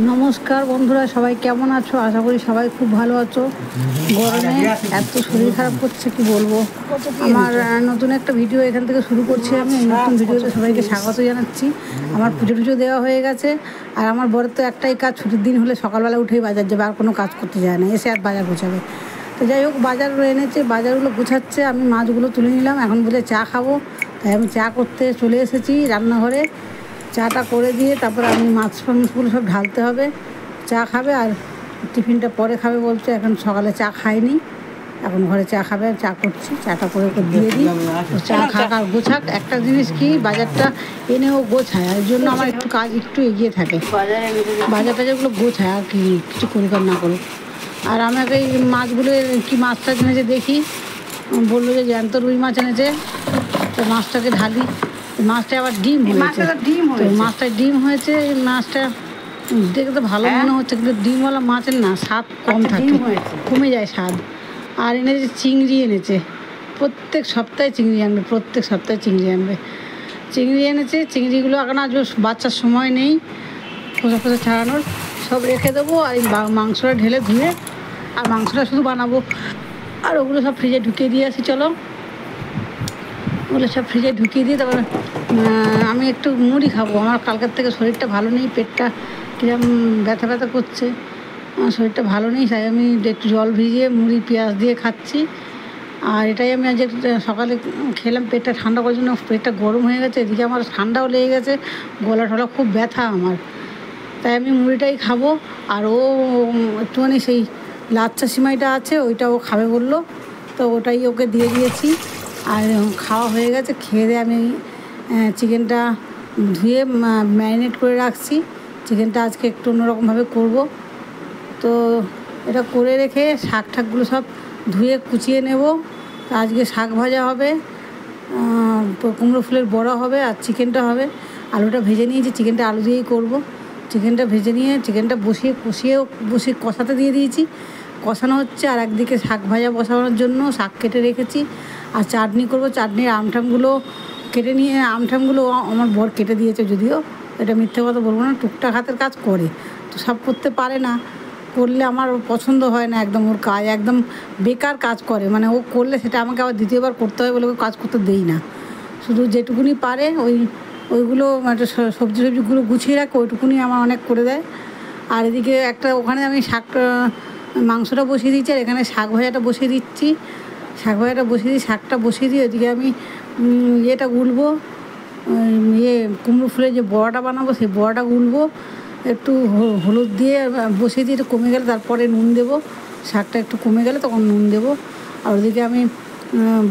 নমস্কার বন্ধুরা, সবাই কেমন আছো? আশা করি সবাই খুব ভালো আছো। গরমে এত শরীর খারাপ করছে কি বলবো। আমার নতুন একটা ভিডিও এখান থেকে শুরু করছি। আমি এই নতুন ভিডিওতে সবাইকে স্বাগত জানাচ্ছি। আমার পুজো টুজো দেওয়া হয়ে গেছে, আর আমার বরের তো একটাই কাজ, ছুটির দিন হলে সকালবেলা উঠেই বাজার যাবে, আর কোনো কাজ করতে যায় না, এসে আর বাজার গোছাবে। তো যাই হোক, বাজার এনেছে, বাজারগুলো গুছাচ্ছে, আমি মাছগুলো তুলে নিলাম। এখন বলে চা খাবো, তাই আমি চা করতে চলে এসেছি রান্নাঘরে। চাটা করে দিয়ে তারপরে আমি মাছগুলো সব ঢালতে হবে। চা খাবে আর টিফিনটা পরে খাবে বলছে। এখন সকালে চা খায়নি, এখন ঘরে চা খাবে। চা করছি, চাটা করে ওকে দিয়ে দিই। চা খাক আর গোছাক। একটা জিনিস কি, বাজারটা এনেও গোছায়, এর জন্য আমার একটু কাজ একটু এগিয়ে থাকে। বাজার টাজারগুলো গোছায়, আর কি কিছু পরিকার না করুক। আর আমাকে এই মাছগুলো কি মাছটা এনেছে দেখি, বললো যে জ্যান্ত রুই মাছ এনেছে, তো মাছটাকে ঢালি। মাছটা আবার ডিম হয়েছে, মাছটা ডিম হয়েছে। এই মাছটা দেখে তো ভালো মনে হচ্ছে, কিন্তু ডিমওয়ালা মাছের না স্বাদ কম থাকে, কমে যায় স্বাদ। আর এনেছে চিংড়ি এনেছে, প্রত্যেক সপ্তাহে চিংড়ি আনবে, প্রত্যেক সপ্তাহে চিংড়ি আনবে। চিংড়ি এনেছে, চিংড়িগুলো এখন আজ বাচ্চার সময় নেই খোসা খোসা ছাড়ানোর, সব রেখে দেবো। আর এই মাংসটা ঢেলে ধুয়ে আর মাংসটা শুধু বানাবো। আর ওগুলো সব ফ্রিজে ঢুকিয়ে দিয়ে আসি। চলো, ওগুলো সব ফ্রিজে ঢুকিয়ে দিয়ে তারপর আমি একটু মুড়ি খাবো। আমার কালকের থেকে শরীরটা ভালো নেই, পেটটা কিরম ব্যথা ব্যথা করছে, শরীরটা ভালো নেই। তাই আমি একটু জল ভিজিয়ে মুড়ি পেঁয়াজ দিয়ে খাচ্ছি। আর এটাই আমি আজ সকালে খেলাম, পেটটা ঠান্ডা করার জন্য। পেটটা গরম হয়ে গেছে, এদিকে আমার ঠান্ডাও লেগে গেছে, গলা টলা খুব ব্যথা আমার, তাই আমি মুড়িটাই খাবো। আর ও একটুখানি সেই লাচ্চা সিমাইটা আছে, ওইটাও খাবে বললো, তো ওটাই ওকে দিয়ে দিয়েছি। আর খাওয়া হয়ে গেছে। খেয়ে দিয়ে আমি চিকেনটা ধুয়ে ম্যারিনেট করে রাখছি। চিকেনটা আজকে একটু অন্যরকমভাবে করব। তো এটা করে রেখে শাক ঠাকগুলো সব ধুয়ে কুচিয়ে নেব। আজকে শাক ভাজা হবে, কুমড়ো ফুলের বড়া হবে, আর চিকেনটা হবে। আলুটা ভেজে নিয়েছি, চিকেনটা আলু দিয়েই করব। চিকেনটা ভেজে নিয়ে চিকেনটা বসিয়ে কষাতে দিয়ে দিয়েছি, কষানো হচ্ছে। আর একদিকে শাক ভাজা বসানোর জন্য শাক কেটে রেখেছি। আর চাটনি করব, চাটনির আমঠামগুলো কেটে নিয়ে, আমঠামগুলো আমার বর কেটে দিয়েছে, যদিও এটা মিথ্যে কথা বলবো না, টুকটাক হাতের কাজ করে, তো সব করতে পারে না। করলে আমার পছন্দ হয় না একদম, ওর কাজ একদম বেকার কাজ করে, মানে ও করলে সেটা আমাকে আবার দ্বিতীয়বার করতে হয় বলে ওকে কাজ করতে দেই না। শুধু যেটুকুনি পারে ওইগুলো একটা সবজিগুলো গুছিয়ে রাখে, ওইটুকুনি আমার অনেক করে দেয়। আর এদিকে একটা ওখানে আমি মাংসটা বসিয়ে দিচ্ছি, আর এখানে শাক ভাজাটা বসিয়ে দিচ্ছি। শাকটা বসিয়ে দিয়ে ওইদিকে আমি ইয়েটা গুলবো, কুমড়ো ফুলের যে বড়াটা বানাবো সেই বড়াটা গুলবো। একটু হলুদ দিয়ে বসিয়ে দিয়ে একটু কমে গেলে তারপরে নুন দেবো। শাকটা একটু কমে গেলে তখন নুন দেবো। আর ওদিকে আমি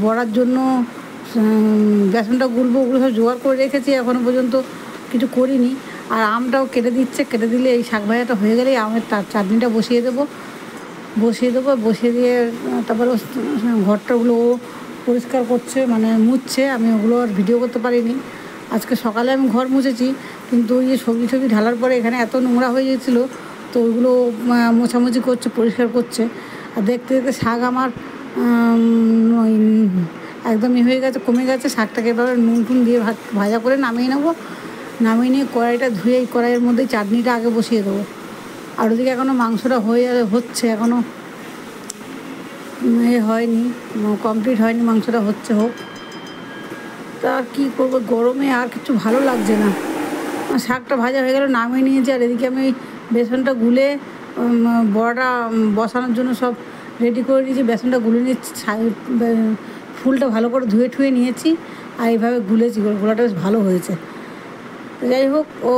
বড়ার জন্য বেসনটা গুলবো, ওগুলো সব জোগাড় করে রেখেছি, এখনও পর্যন্ত কিছু করিনি। আর আমটাও কেটে দিলে এই শাক ভাজাটা হয়ে গেলেই আমের চাটনিটা বসিয়ে দেবো। বসিয়ে দিয়ে তারপরে ঘরটাগুলো পরিষ্কার করছে, মানে মুছছে। আমি ওগুলো আর ভিডিও করতে পারিনি। আজকে সকালে আমি ঘর মুছেছি, কিন্তু ওই যে সবজি ঢালার পরে এখানে এত নোংরা হয়ে গেছিলো, তো ওইগুলো মোছামুছি করছে, পরিষ্কার করছে। আর দেখতে দেখতে শাক আমার একদমই হয়ে গেছে, কমে গেছে। শাকটাকে এবার নুন টুন দিয়ে ভাজা করে নামিয়ে নেবো। নামিয়ে নিয়ে কড়াইটা ধুয়ে এই কড়াইয়ের মধ্যে চাটনিটা আগে বসিয়ে দেবো। আর ওদিকে এখনও মাংসটা হচ্ছে, এখনও হয়নি, কমপ্লিট হয়নি, মাংসটা হোক। তা কী করবো, গরমে আর কিছু ভালো লাগছে না। শাকটা ভাজা হয়ে গেলে নামিয়ে নিয়েছি। আর এদিকে আমি বেসনটা গুলে বড়াটা বসানোর জন্য সব রেডি করে নিয়েছি। বেসনটা গুলে নিয়েছি, ফুলটা ভালো করে ধুয়ে ঠুয়ে নিয়েছি, আর এইভাবে গুলেছি, গোলাটা বেশ ভালো হয়েছে। যাই হোক, ও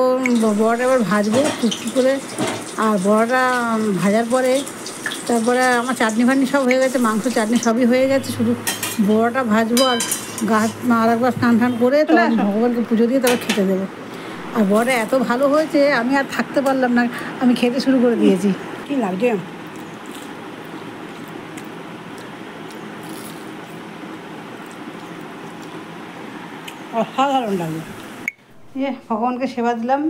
বড়াটা এবার ভাজবো টুকটুক করে। আর বড়াটা ভাজার পরে তারপরে আমার চাটনি ফাটনি সব হয়ে গেছে, মাংস চাটনি সবই হয়ে গেছে, শুধু বড়াটা ভাজবো। আর আর একবার স্নান করে তখন ভগবানকে পুজো দিয়ে তারপর খেতে দেবো। আর বড়াটা এত ভালো হয়েছে আমি আর থাকতে পারলাম না, আমি খেতে শুরু করে দিয়েছি। কী লাগছে, অসাধারণ লাগে। ভগবানকে সেবা দিলাম,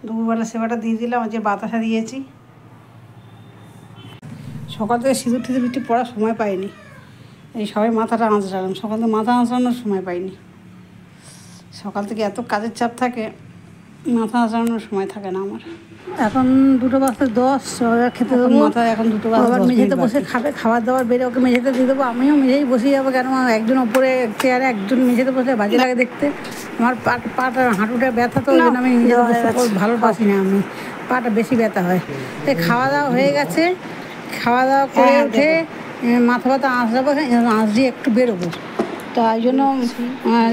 দুপুরবেলা সেবাটা দিয়ে দিলাম। যে বাতাসা দিয়েছি, সকাল থেকে সিঁদুর টিঁদুর একটু পড়ার সময় পাইনি, এই সবাই মাথাটা আঁচড়ালাম। সকাল থেকে মাথা আঁচড়ানোর সময় পাইনি, সকাল থেকে এত কাজের চাপ থাকে, মাথা আসানোর সময় থাকে না আমার। এখন 2:10 খেতে দেবো। মাথা এখন 2:10 আবার মেঝেতে বসে খাবে, খাবার দাবার বেড়ে ওকে মেঝেতে দিয়ে দেবো। আমিও মেঝেই বসে যাবো, কেন একজন ওপরে চেয়ারে একজন মেঝেতে বসে বাজে লাগে দেখতে। আমার পাটা হাঁটুটা ব্যথা, তো ওই জন্য আমি নিজেতে বসে ভালো পাচ্ছি না, আমি পাটা বেশি ব্যথা হয়। তাই খাওয়া দাওয়া হয়ে গেছে, খাওয়া দাওয়া করে উঠে মাথা ব্যথা আঁচ যাবো, আঁচ দিয়ে একটু বেরোবো। তাই জন্য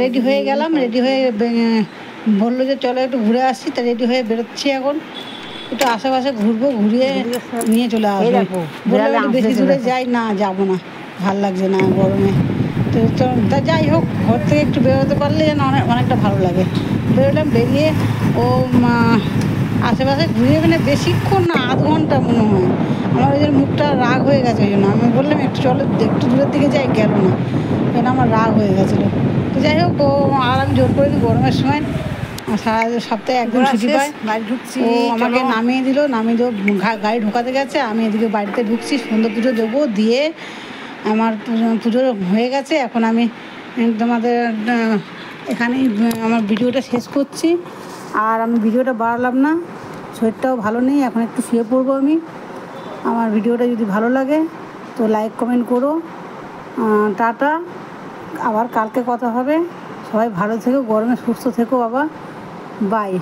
রেডি হয়ে গেলাম, রেডি হয়ে বললো যে চলো একটু ঘুরে আসছি, তা রেডি হয়ে বেরোচ্ছি। এখন একটু আশেপাশে ঘুরবো, ঘুরিয়ে নিয়ে চলে আসবো। বললাম একটু বেশি দূরে যাই, না যাবো না, ভাল লাগছে না গরমে। তো তা যাই হোক, ঘর থেকে একটু বেরোতে পারলে যেন অনেকটা ভালো লাগে। বেরোলাম, বেরিয়ে ও আশেপাশে ঘুরে, মানে বেশিক্ষণ না, আধ ঘন্টা মনে হয়। আমার ওই জন্য মুখটা রাগ হয়ে গেছে, ওই জন্য আমি বললাম একটু চলো একটু দূরের দিকে যাই, গেল না, কেন আমার রাগ হয়ে গেছিলো। তো যাই হোক, ও আর আমি জোর করে দিই, গরমের সময় সারা সপ্তাহে একদিন ছুটি পাই, বাড়ি ঢুকছি। ও আমাকে নামিয়ে দিল, গাড়ি ঢোকাতে গেছে, আমি এদিকে বাড়িতে ঢুকছি, সন্ধ্যা পুজো দেবো, দিয়ে আমার পুজো হয়ে গেছে। এখন আমি তোমাদের এখানেই আমার ভিডিওটা শেষ করছি। আর আমি ভিডিওটা বাড়ালাম না, শরীরটাও ভালো নেই, এখন একটু শুয়ে পড়বো আমি। আমার ভিডিওটা যদি ভালো লাগে তো লাইক কমেন্ট করো। টাটা, আবার কালকে কথা হবে। সবাই ভালো থেকো, গরমে সুস্থ থেকো বাবা, বাই।